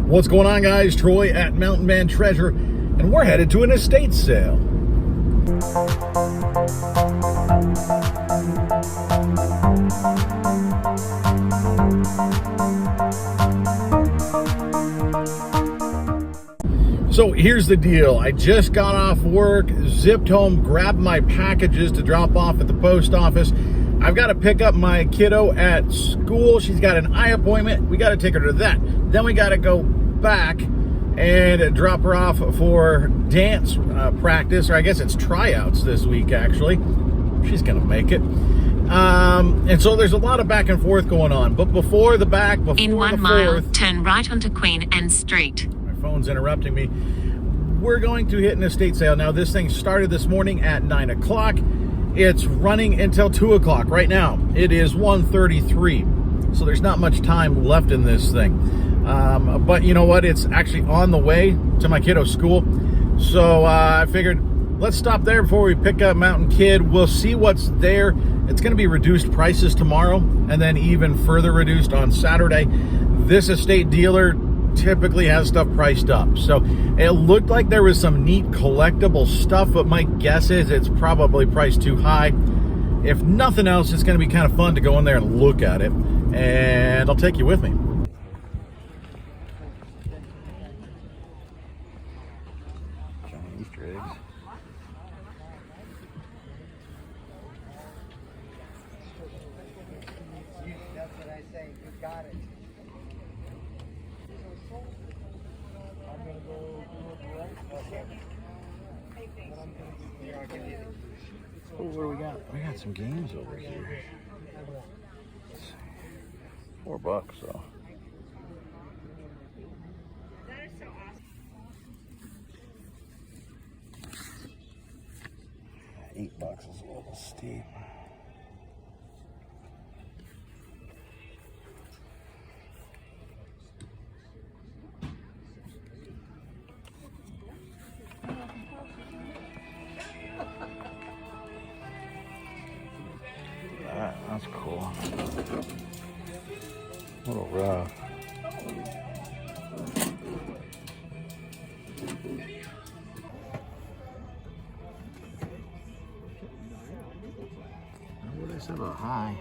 What's going on, guys? Troy at Mountain Man Treasure, and we're headed to an estate sale. So here's the deal. I just got off work, zipped home, grabbed my packages to drop off at the post office. I've got to pick up my kiddo at school. She's got an eye appointment. We got to take her to that. Then we got to go back and drop her off for dance practice, or I guess it's tryouts this week, actually. She's going to make it. And so there's a lot of back and forth going on. But before the in 1 mile, turn right onto Queen Anne Street. My phone's interrupting me. We're going to hit an estate sale. Now, this thing started this morning at 9 o'clock. It's running until 2 o'clock. Right now, it is 1:33. So there's not much time left in this thing. But you know what? It's actually on the way to my kiddo's school. So I figured, let's stop there before we pick up Mountain Kid. We'll see what's there. It's going to be reduced prices tomorrow, and then even further reduced on Saturday. This estate dealer typically has stuff priced up. So it looked like there was some neat collectible stuff, but my guess is it's probably priced too high. If nothing else, it's going to be kind of fun to go in there and look at it. And I'll take you with me. Giant Easter eggs. That's what I say. You got it. I'm gonna go do it right. Okay. But I'm gonna do here. I'll give you Oh, what do we got? We got some games over here. Let's see. $4, so. $8 is a little steep. That's cool. A little rough. What did I say about high?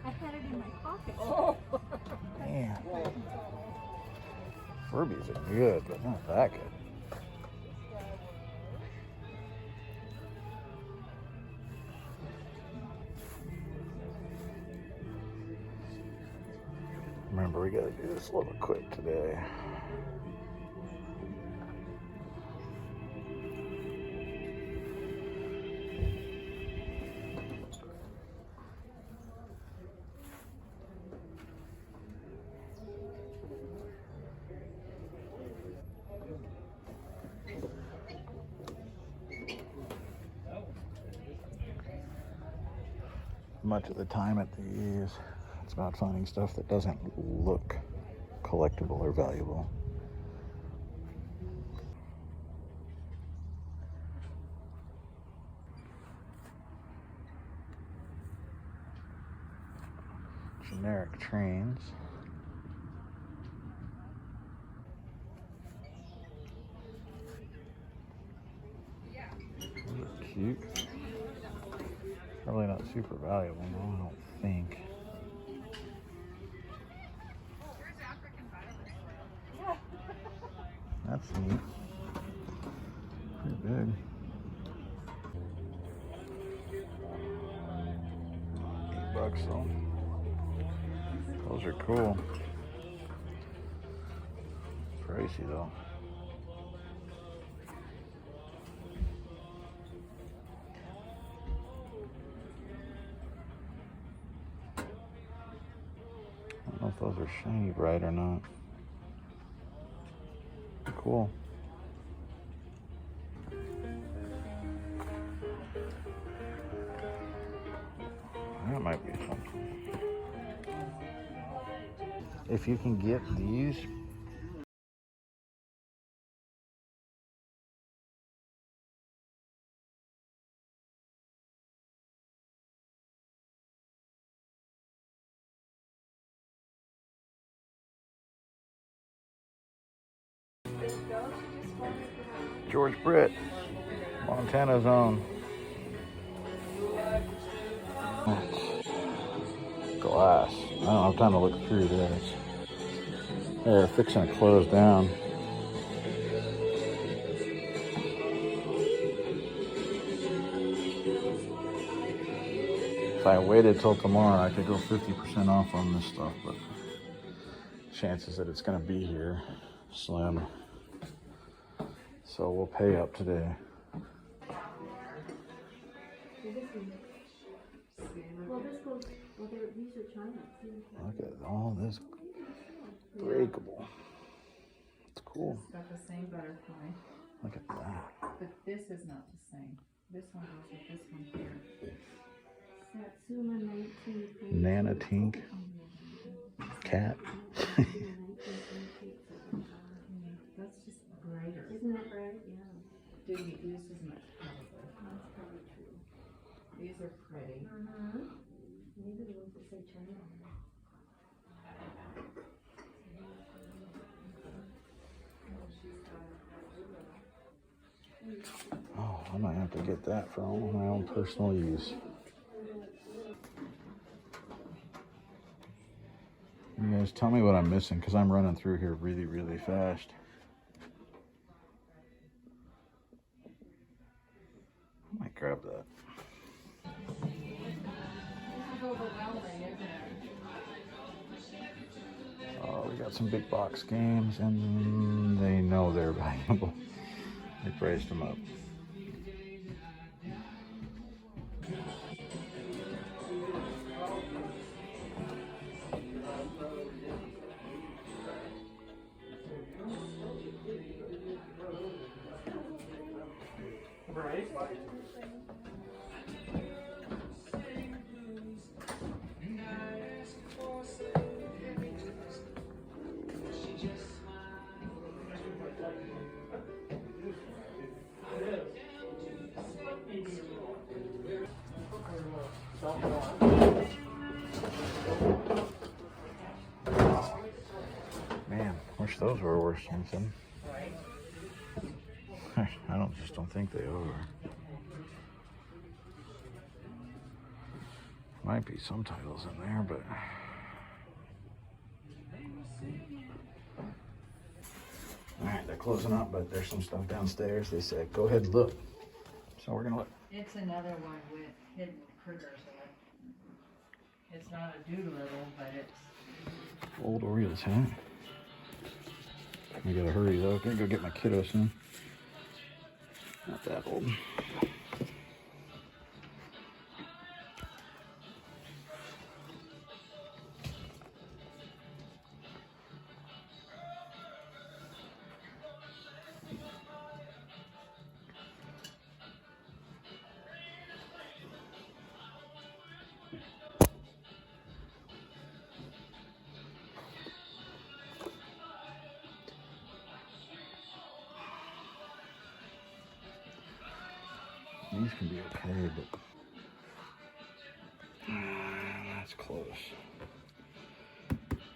I had it in my pocket. Oh. Man. Furbies are good, but not that good. Remember, we gotta do this a little quick today. Much of the time at these, it's about finding stuff that doesn't look collectible or valuable. Generic trains. Those are cute. Probably not super valuable, no, I don't think. That's neat. Pretty big. $8 though. Those are cool. Pricey though. I don't know if those are shiny bright or not. Cool. That might be something. If you can get these George Britt, Montana's own. Glass. I don't have time to look through this. They're fixing to close down. If I waited till tomorrow, I could go 50% off on this stuff, but chances that it's going to be here slim. So we'll pay up today. Look at all this breakable. It's cool. It's got the same butterfly. Look at that. But this is not the same. This one goes with this one here. Nana Tink cat. That's just brighter. Isn't that right? Yeah. This is much brighter. That's probably true. These are pretty. Maybe the ones that say China on them. Oh, I might have to get that for all my own personal use. You guys tell me what I'm missing, because I'm running through here really, really fast. I might grab that. Oh, we got some big box games, and they know they're valuable. They priced them up. Man, wish those were worth something. I just don't think they are. Might be some titles in there, but all right, they're closing up, but there's some stuff downstairs. They said go ahead and look, so we're gonna look. It's another one with hidden critters in it. It's not a doodle, but it's Old Orioles hat. I gotta hurry though. Gotta go get my kiddo soon. Not that old. These can be okay, but that's close.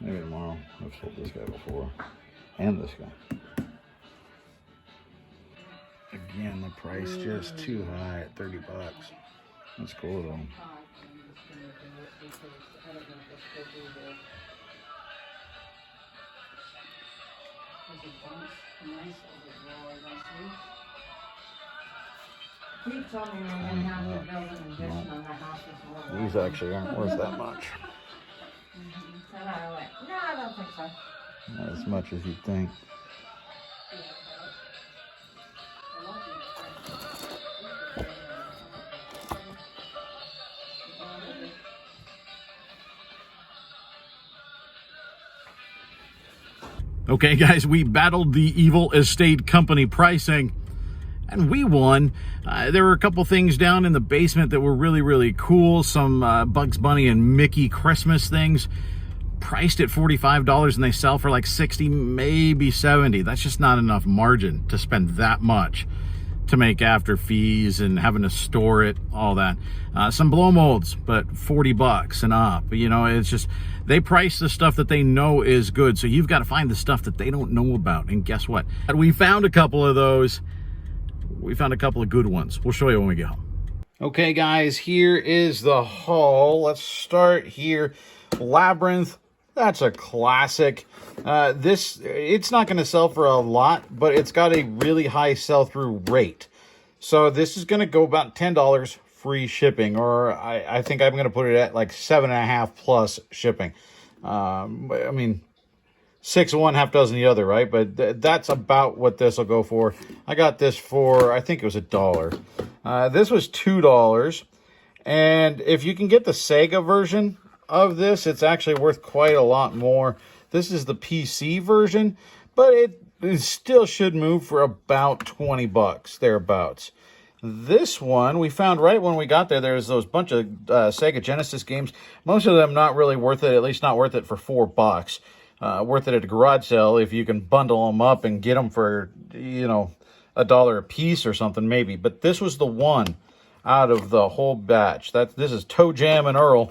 Maybe tomorrow. I've sold this guy before, and this guy. Again, the price just too high at $30. That's cool though. He told me we were going to have to build an addition on the house before. These actually aren't worth that much. And I went, no, I don't think so. Not as much as you'd think. Okay, guys, we battled the Evil Estate Company pricing, and we won. There were a couple things down in the basement that were really, really cool. Some Bugs Bunny and Mickey Christmas things priced at $45, and they sell for like $60, maybe $70. That's just not enough margin to spend that much to make after fees and having to store it, all that. Some blow molds, but $40 and up. You know, it's just, they price the stuff that they know is good, so you've got to find the stuff that they don't know about. And guess what? We found a couple of those we found a couple of good ones. We'll show you when we get home. Okay, guys, here is the haul. Let's start here. Labyrinth, that's a classic. It's not going to sell for a lot, but it's got a really high sell-through rate. So this is going to go about $10 free shipping, or I think I'm going to put it at like 7.5 plus shipping. I mean, 6 of one, half dozen the other, right? But that's about what this will go for. I got this for, I think it was $1. This was $2. And if you can get the Sega version of this, it's actually worth quite a lot more. This is the PC version, but it still should move for about 20 bucks, thereabouts. This one we found right when we got there. There's those bunch of Sega Genesis games. Most of them not really worth it, at least not worth it for $4. Worth it at a garage sale if you can bundle them up and get them for, you know, $1 a piece or something maybe. But this was the one out of the whole batch. This is Toe Jam and Earl.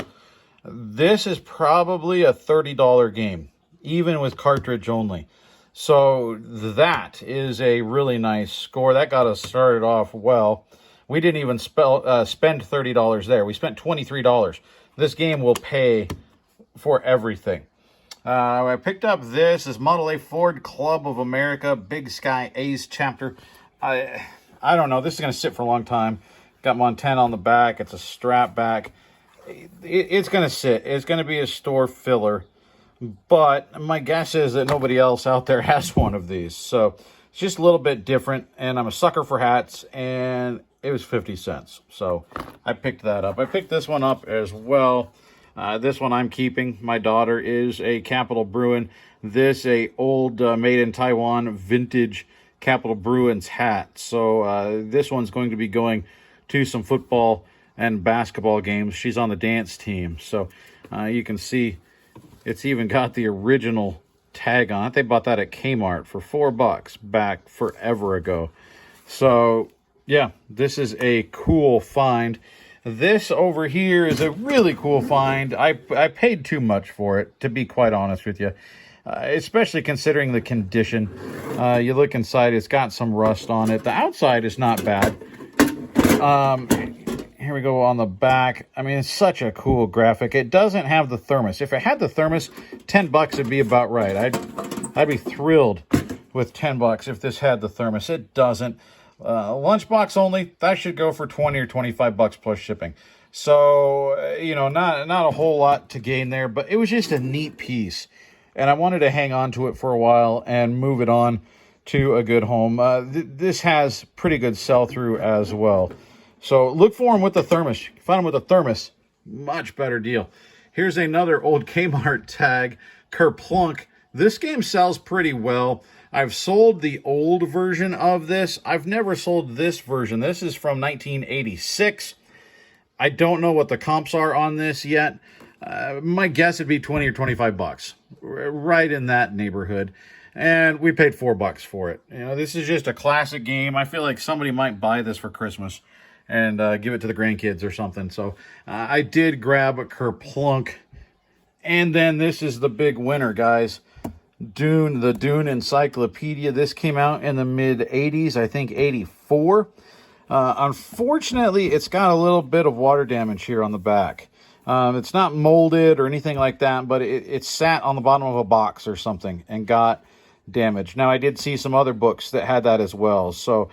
This is probably a $30 game, even with cartridge only. So that is a really nice score. That got us started off well. We didn't even spend $30 there. We spent $23. This game will pay for everything. I picked up this Model A Ford Club of America Big Sky A's chapter. I don't know. This is going to sit for a long time. Got Montana on the back. It's a strap back. It's going to sit. It's going to be a store filler. But my guess is that nobody else out there has one of these. So it's just a little bit different. And I'm a sucker for hats. And it was 50 cents. So I picked that up. I picked this one up as well. This one I'm keeping. My daughter is a Capital Bruin. This a old made in Taiwan vintage Capital Bruins hat. So this one's going to be going to some football and basketball games. She's on the dance team. So you can see it's even got the original tag on it. They bought that at Kmart for $4 back forever ago. So yeah, this is a cool find. This over here is a really cool find. I paid too much for it, to be quite honest with you. Especially considering the condition. You look inside, it's got some rust on it. The outside is not bad. Here we go on the back. I mean, it's such a cool graphic. It doesn't have the thermos. If it had the thermos, $10 would be about right. I'd be thrilled with $10 if this had the thermos. It doesn't. Lunchbox only, that should go for 20 or 25 bucks plus shipping. So, you know, not a whole lot to gain there, but it was just a neat piece. And I wanted to hang on to it for a while and move it on to a good home. This has pretty good sell-through as well. So look for them with the thermos. You find them with a thermos, much better deal. Here's another old Kmart tag, Kerplunk. This game sells pretty well. I've sold the old version of this. I've never sold this version. This is from 1986. I don't know what the comps are on this yet. My guess would be 20 or 25 bucks, right in that neighborhood. And we paid $4 for it. You know, this is just a classic game. I feel like somebody might buy this for Christmas and give it to the grandkids or something. So I did grab a Kerplunk. And then this is the big winner, guys. The Dune Encyclopedia. This came out in the mid-'80s, I think 84. Unfortunately, it's got a little bit of water damage here on the back. It's not molded or anything like that, but it sat on the bottom of a box or something and got damaged. Now, I did see some other books that had that as well. So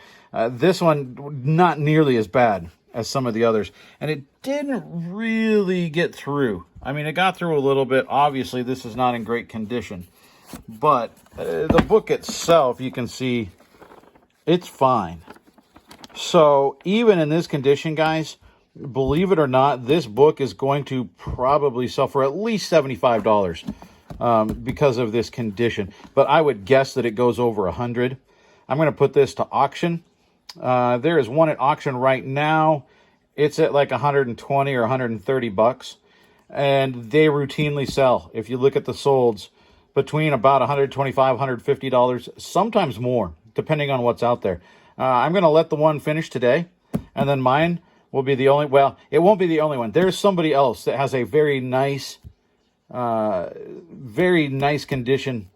this one, not nearly as bad as some of the others. And it didn't really get through. I mean, it got through a little bit. Obviously, this is not in great condition. But the book itself, you can see, it's fine. So even in this condition, guys, believe it or not, this book is going to probably sell for at least $75 because of this condition. But I would guess that it goes over $100. I'm going to put this to auction. There is one at auction right now. It's at like 120 or 130 bucks. And they routinely sell. If you look at the solds, between about $125, $150, sometimes more, depending on what's out there. I'm going to let the one finish today, and then mine will be the only, well, it won't be the only one. There's somebody else that has a very nice condition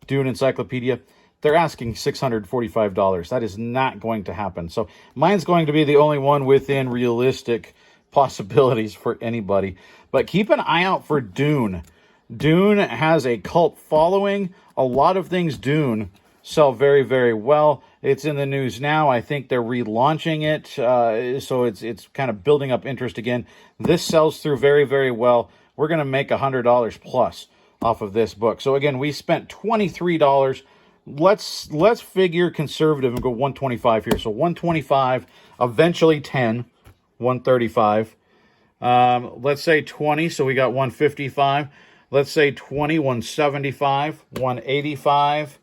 Dune Encyclopedia. they're asking $645. That is not going to happen. So mine's going to be the only one within realistic possibilities for anybody. But keep an eye out for Dune. Dune has a cult following. A lot of things Dune sell very, very well. It's in the news now. I think they're relaunching it, so it's kind of building up interest again. This sells through very, very well. We're going to make $100 plus off of this book. So again, we spent $23. Let's figure conservative and go 125 here. So 125, eventually 10, 135. Let's say 20, so we got 155. Let's say 20, 175, 185.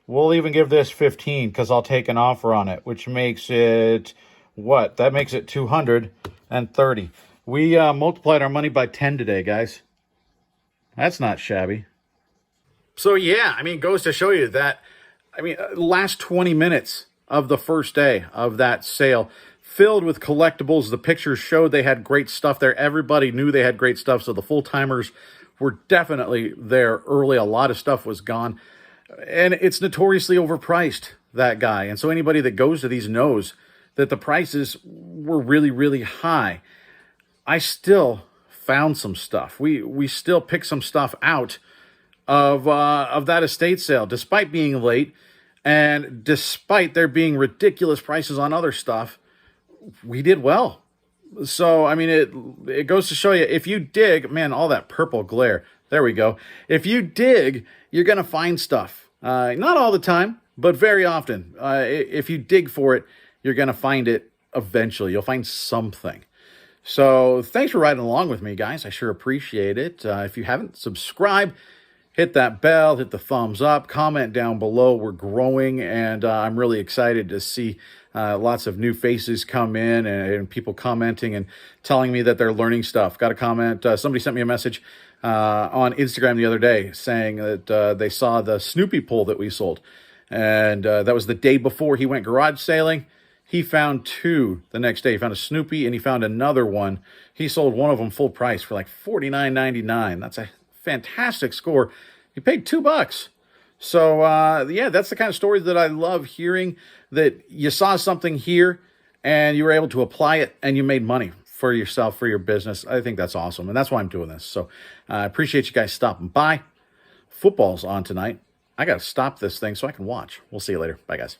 We'll even give this 15 because I'll take an offer on it, which makes it, what? That makes it 230. We multiplied our money by 10 today, guys. That's not shabby. So, yeah, I mean, it goes to show you that, last 20 minutes of the first day of that sale, filled with collectibles. The pictures showed they had great stuff there. Everybody knew they had great stuff, so the full-timers were definitely there early. A lot of stuff was gone. And it's notoriously overpriced, that guy. And so anybody that goes to these knows that the prices were really, really high. I still found some stuff. We still picked some stuff out of that estate sale, despite being late and despite there being ridiculous prices on other stuff. We did well. So, it goes to show you, if you dig, man, all that purple glare. There we go. If you dig, you're going to find stuff. Not all the time, but very often. If you dig for it, you're going to find it eventually. You'll find something. So thanks for riding along with me, guys. I sure appreciate it. If you haven't subscribed, hit that bell, hit the thumbs up, comment down below. We're growing, and I'm really excited to see lots of new faces come in and people commenting and telling me that they're learning stuff. Got a comment. Somebody sent me a message on Instagram the other day saying that they saw the Snoopy pole that we sold. And that was the day before he went garage sailing. He found two the next day. He found a Snoopy and he found another one. He sold one of them full price for like $49.99. That's a fantastic score. He paid $2. So, yeah, that's the kind of story that I love hearing, that you saw something here and you were able to apply it and you made money for yourself, for your business. I think that's awesome. And that's why I'm doing this. So I appreciate you guys stopping by. Football's on tonight. I got to stop this thing so I can watch. We'll see you later. Bye, guys.